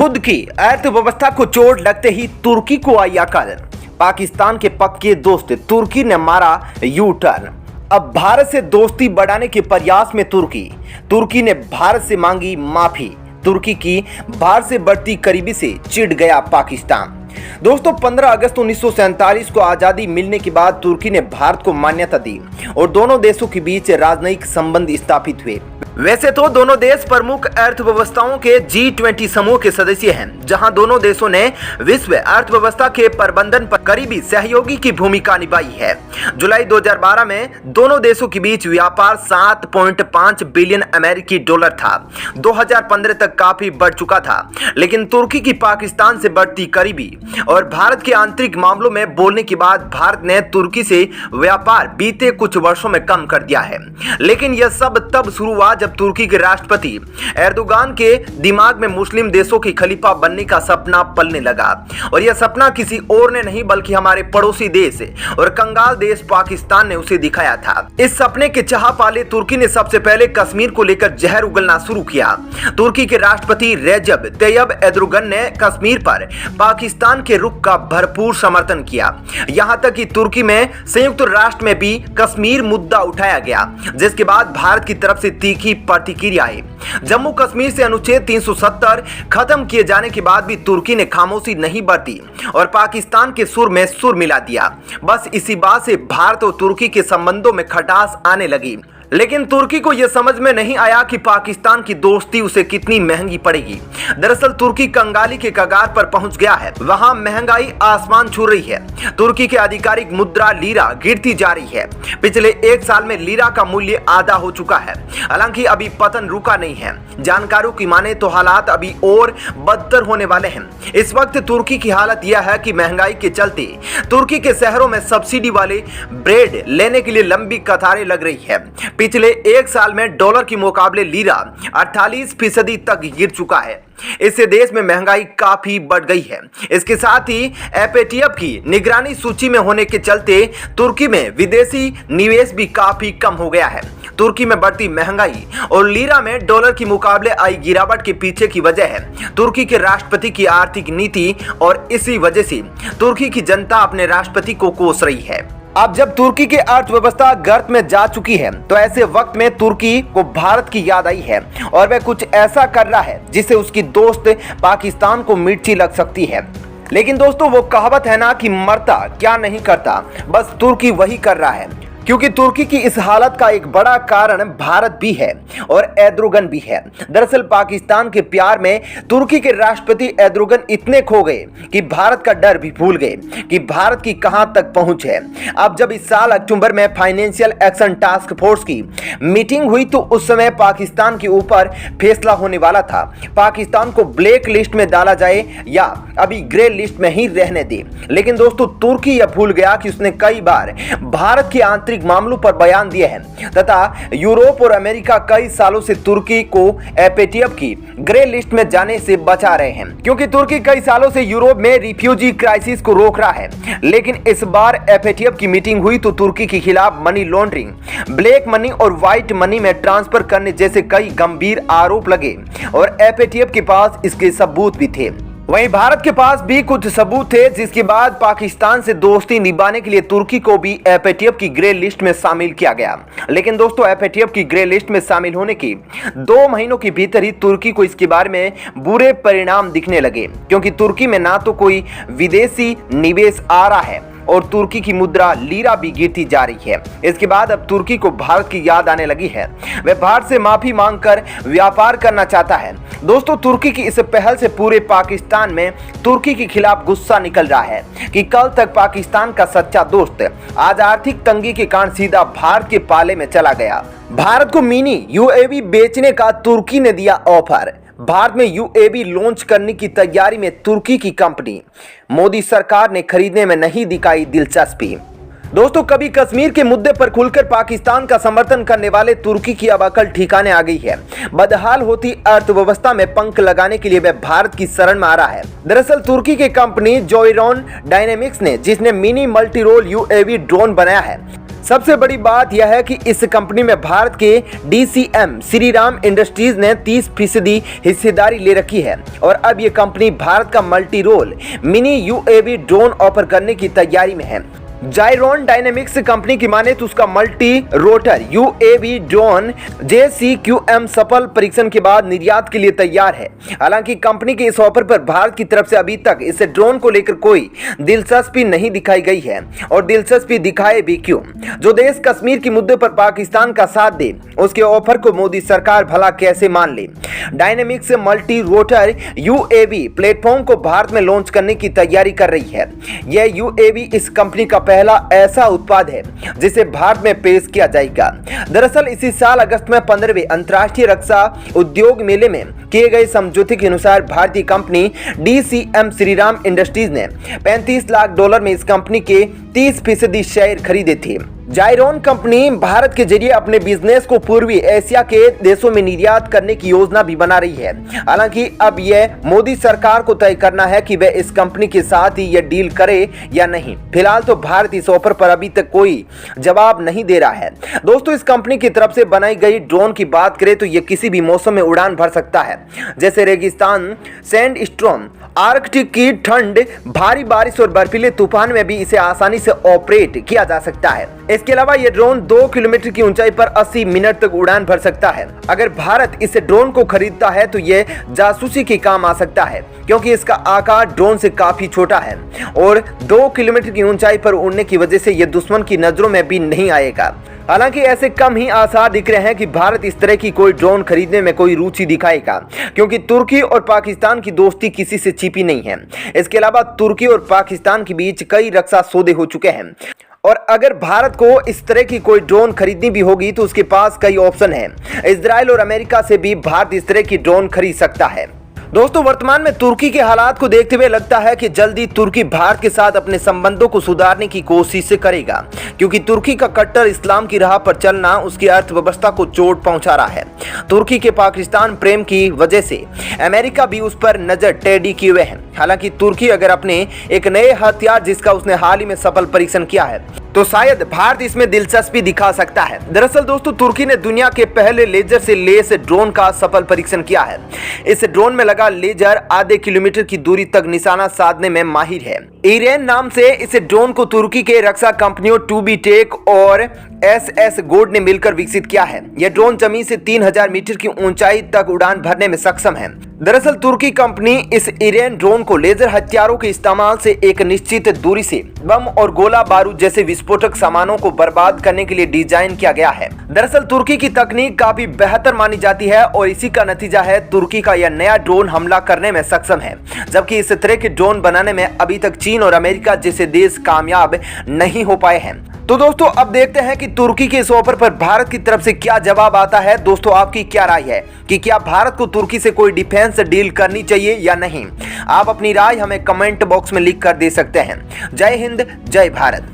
खुद की अर्थव्यवस्था को चोट लगते ही तुर्की को आई अकल। पाकिस्तान के पक्के दोस्त तुर्की ने मारा यू टर्न। अब भारत से दोस्ती बढ़ाने के प्रयास में तुर्की ने भारत से मांगी माफी। तुर्की की भारत से बढ़ती करीबी से चिढ़ गया पाकिस्तान। दोस्तों 15 अगस्त 1947 को आजादी मिलने के बाद तुर्की ने भारत को मान्यता दी और दोनों देशों के बीच राजनयिक संबंध स्थापित हुए। वैसे तो दोनों देश प्रमुख अर्थव्यवस्थाओं के G20 समूह के सदस्य हैं, जहां दोनों देशों ने विश्व अर्थव्यवस्था के प्रबंधन पर करीबी सहयोगी की भूमिका निभाई है। जुलाई 2012 में दोनों देशों के बीच व्यापार 7.5 बिलियन अमेरिकी डॉलर था। 2015 तक काफी बढ़ चुका था, लेकिन तुर्की की पाकिस्तान से बढ़ती करीबी और भारत के आंतरिक मामलों में बोलने के बाद भारत ने तुर्की से व्यापार बीते कुछ वर्षों में कम कर दिया है। लेकिन यह सब तब शुरू हुआ जब तुर्की के राष्ट्रपति एर्दोगान के दिमाग में मुस्लिम देशों की खलीफा बनने का सपना पलने लगा। और यह सपना किसी और ने नहीं बल्कि हमारे पड़ोसी देश और कंगाल देश पाकिस्तान ने उसे दिखाया था। इस सपने के चाह पाले तुर्की ने सबसे पहले कश्मीर को लेकर जहर उगलना शुरू किया। तुर्की के राष्ट्रपति रेजब तैयब एर्दोगान ने कश्मीर पर पाकिस्तान के रुख का भरपूर समर्थन किया। यहां तक कि तुर्की में संयुक्त राष्ट्र में भी कश्मीर मुद्दा उठाया गया, जिसके बाद भारत की तरफ से तीखी प्रतिक्रिया आई। जम्मू कश्मीर से अनुच्छेद 370 खत्म किए जाने के बाद भी तुर्की ने खामोशी नहीं बरती और पाकिस्तान के सुर में सुर मिला दिया। बस इसी बात से भारत और तुर्की के संबंधों में खटास आने लगी। लेकिन तुर्की को यह समझ में नहीं आया कि पाकिस्तान की दोस्ती उसे कितनी महंगी पड़ेगी। दरअसल तुर्की कंगाली के कगार पर पहुंच गया है। वहां महंगाई आसमान छू रही है। तुर्की के आधिकारिक मुद्रा लीरा गिरती जा रही है। पिछले एक साल में लीरा का मूल्य आधा हो चुका है। हालांकि अभी पतन रुका नहीं है। जानकारों की माने तो हालात अभी और बदतर होने वाले हैं। इस वक्त तुर्की की हालत यह है कि महंगाई के चलते तुर्की के शहरों में सब्सिडी वाले ब्रेड लेने के लिए लंबी कतारें लग रही है। पिछले एक साल में डॉलर के मुकाबले लीरा 48% तक गिर चुका है। इससे देश में महंगाई काफी बढ़ गई है। इसके साथ ही एफएटीएफ की निगरानी सूची में होने के चलते तुर्की में विदेशी निवेश भी काफी कम हो गया है। तुर्की में बढ़ती महंगाई और लीरा में डॉलर के मुकाबले आई गिरावट के पीछे की वजह है तुर्की के राष्ट्रपति की आर्थिक नीति और इसी वजह से तुर्की की जनता अपने राष्ट्रपति को कोस रही है। अब जब तुर्की की अर्थव्यवस्था गर्त में जा चुकी है तो ऐसे वक्त में तुर्की को भारत की याद आई है और वह कुछ ऐसा कर रहा है जिससे उसकी दोस्त पाकिस्तान को मिर्ची लग सकती है। लेकिन दोस्तों वो कहावत है ना कि मरता क्या नहीं करता, बस तुर्की वही कर रहा है। क्योंकि तुर्की की इस हालत का एक बड़ा कारण भारत भी है और एर्दोगान भी है। दरअसल पाकिस्तान के प्यार में तुर्की के राष्ट्रपति एर्दोगान इतने खो गए कि भारत का डर भी भूल गए कि भारत की कहां तक पहुंच है। अब जब इस साल अक्टूबर में फाइनेंशियल एक्शन टास्क फोर्स की मीटिंग हुई तो उस समय पाकिस्तान के ऊपर फैसला होने वाला था। पाकिस्तान को ब्लैक लिस्ट में डाला जाए या अभी ग्रे लिस्ट में ही रहने दे। लेकिन दोस्तों तुर्की यह भूल गया कि उसने कई बार भारत के आंतरिक मामलों पर बयान दिए हैं तथा यूरोप और अमेरिका कई सालों से तुर्की को एफएटीएफ की ग्रे लिस्ट में जाने से बचा रहे हैं, क्योंकि तुर्की कई सालों से यूरोप में रिफ्यूजी क्राइसिस को रोक रहा है। लेकिन इस बार एफएटीएफ की मीटिंग हुई तो तुर्की के खिलाफ मनी लॉन्ड्रिंग, ब्लैक मनी और व्हाइट मनी में ट्रांसफर करने जैसे कई गंभीर आरोप लगे और एफएटीएफ के पास इसके सबूत भी थे। वहीं भारत के पास भी कुछ सबूत थे, जिसके बाद पाकिस्तान से दोस्ती निभाने के लिए तुर्की को भी एफएटीएफ की ग्रे लिस्ट में शामिल किया गया। लेकिन दोस्तों एफएटीएफ की ग्रे लिस्ट में शामिल होने की 2 महीनों के भीतर ही तुर्की को इसके बारे में बुरे परिणाम दिखने लगे, क्योंकि तुर्की में ना तो कोई विदेशी निवेश आ रहा है और तुर्की की मुद्रा लीरा भी गिरती जा रही है। इसके बाद अब तुर्की को भारत की याद आने लगी है। वह भारत से माफी मांगकर व्यापार करना चाहता है। दोस्तों तुर्की की इस पहल से पूरे पाकिस्तान में तुर्की के खिलाफ गुस्सा निकल रहा है कि कल तक पाकिस्तान का सच्चा दोस्त आज आर्थिक तंगी के कारण सीधा भारत के पाले में चला गया। भारत को मिनी यूएवी बेचने का तुर्की ने दिया ऑफर। भारत में यूएवी लॉन्च करने की तैयारी में तुर्की की कंपनी। मोदी सरकार ने खरीदने में नहीं दिखाई दिलचस्पी। दोस्तों कभी कश्मीर के मुद्दे पर खुलकर पाकिस्तान का समर्थन करने वाले तुर्की की अब अकल ठिकाने आ गई है। बदहाल होती अर्थव्यवस्था में पंख लगाने के लिए वह भारत की शरण में आ रहा है। दरअसल तुर्की की कंपनी जोइरोन डायनेमिक्स ने, जिसने mini multi role UAV drone बनाया है, सबसे बड़ी बात यह है कि इस कंपनी में भारत के DCM श्रीराम इंडस्ट्रीज ने 30% हिस्सेदारी ले रखी है और अब ये कंपनी भारत का multi role mini UAV drone offer करने की तैयारी में है। जायरोन डायनेमिक्स कंपनी की माने तो उसका multi rotor UAV drone JCQM सफल परीक्षण के बाद निर्यात के लिए तैयार है। हालांकि कंपनी के इस ऑफर पर भारत की तरफ से अभी तक इस ड्रोन को लेकर कोई दिलचस्पी नहीं दिखाई गई है और दिलचस्पी दिखाए भी क्यों। जो देश कश्मीर के मुद्दे पर पाकिस्तान का साथ दे उसके ऑफर को मोदी सरकार भला कैसे मान ले। Dynamics multi rotor UAV platform को भारत में लॉन्च करने की तैयारी कर रही है। यह UAV इस कंपनी का पहला ऐसा उत्पाद है जिसे भारत में पेश किया जाएगा। दरअसल इसी साल अगस्त में 15वें अंतर्राष्ट्रीय रक्षा उद्योग मेले में किए गए समझौते के अनुसार भारतीय कंपनी DCM श्रीराम इंडस्ट्रीज ने $35 लाख में इस कंपनी के 30% शेयर खरीदे थे। जायरोन कंपनी भारत के जरिए अपने बिजनेस को पूर्वी एशिया के देशों में निर्यात करने की योजना भी बना रही है। हालांकि अब यह मोदी सरकार को तय करना है कि वह इस कंपनी के साथ ही यह डील करे या नहीं। फिलहाल तो भारत इस ऑफर पर अभी तक कोई जवाब नहीं दे रहा है। दोस्तों, इस कंपनी की तरफ से बनाई गई ड्रोन की बात करें तो यह किसी भी मौसम में उड़ान भर सकता है, जैसे रेगिस्तान, सैंड स्टॉर्म, आर्कटिक की ठंड, भारी बारिश और बर्फीले तूफान में भी इसे आसानी से ऑपरेट किया जा सकता है। इसके अलावा यह ड्रोन 2 किलोमीटर की ऊंचाई पर 80 मिनट तक उड़ान भर सकता है। अगर भारत इस ड्रोन को खरीदता है तो यह जासूसी के काम आ सकता है, क्योंकि इसका आकार ड्रोन से काफी छोटा है और 2 किलोमीटर की ऊंचाई पर उड़ने की वजह से यह दुश्मन की नजरों में भी नहीं आएगा। हालांकि ऐसे कम ही आसार दिख रहे हैं कि भारत इस तरह की कोई ड्रोन खरीदने में कोई रुचि दिखाएगा, क्योंकि तुर्की और पाकिस्तान की दोस्ती किसी से छिपी नहीं है। इसके अलावा तुर्की और पाकिस्तान के बीच कई रक्षा सौदे हो चुके हैं और अगर भारत को इस तरह की कोई ड्रोन खरीदनी भी होगी तो उसके पास कई ऑप्शन हैं। इजराइल और अमेरिका से भी भारत इस तरह की ड्रोन खरीद सकता है। दोस्तों, वर्तमान में तुर्की के हालात को देखते हुए लगता है कि जल्दी तुर्की भारत के साथ अपने संबंधों को सुधारने की कोशिश करेगा, क्योंकि तुर्की का कट्टर इस्लाम की राह पर चलना उसकी अर्थव्यवस्था को चोट पहुंचा रहा है। तुर्की के पाकिस्तान प्रेम की वजह से अमेरिका भी उस पर नजर टेढ़ी किए हुए है। हालांकि तुर्की अगर अपने एक नए हथियार जिसका उसने हाल ही में सफल परीक्षण किया है तो शायद भारत इसमें दिलचस्पी दिखा सकता है। दरअसल दोस्तों, तुर्की ने दुनिया के पहले लेजर से लेस ड्रोन का सफल परीक्षण किया है। इस ड्रोन में लगा लेजर आधे किलोमीटर की दूरी तक निशाना साधने में माहिर है। इरेन नाम से इस ड्रोन को तुर्की के रक्षा कंपनियों 2B टेक और SS गोड ने मिलकर विकसित किया है। यह ड्रोन जमीन से 3000 मीटर की ऊंचाई तक उड़ान भरने में सक्षम है। दरअसल तुर्की कंपनी इस इरेन ड्रोन को लेजर हथियारों के इस्तेमाल से एक निश्चित दूरी से बम और गोला बारूद जैसे विस्फोटक सामानों को बर्बाद करने के लिए डिजाइन किया गया है। दरअसल तुर्की की तकनीक काफी बेहतर मानी जाती है और इसी का नतीजा है तुर्की का यह नया ड्रोन हमला करने में सक्षम है, जबकि इस तरह के ड्रोन बनाने में अभी तक चीन और अमेरिका जैसे देश कामयाब नहीं हो पाए हैं। तो दोस्तों, अब देखते हैं कि तुर्की के इस ऑफर पर भारत की तरफ से क्या जवाब आता है। दोस्तों, आपकी क्या राय है कि क्या भारत को तुर्की से कोई डिफेंस डील करनी चाहिए या नहीं? आप अपनी राय हमें कमेंट बॉक्स में लिख कर दे सकते हैं। जय हिंद, जय भारत।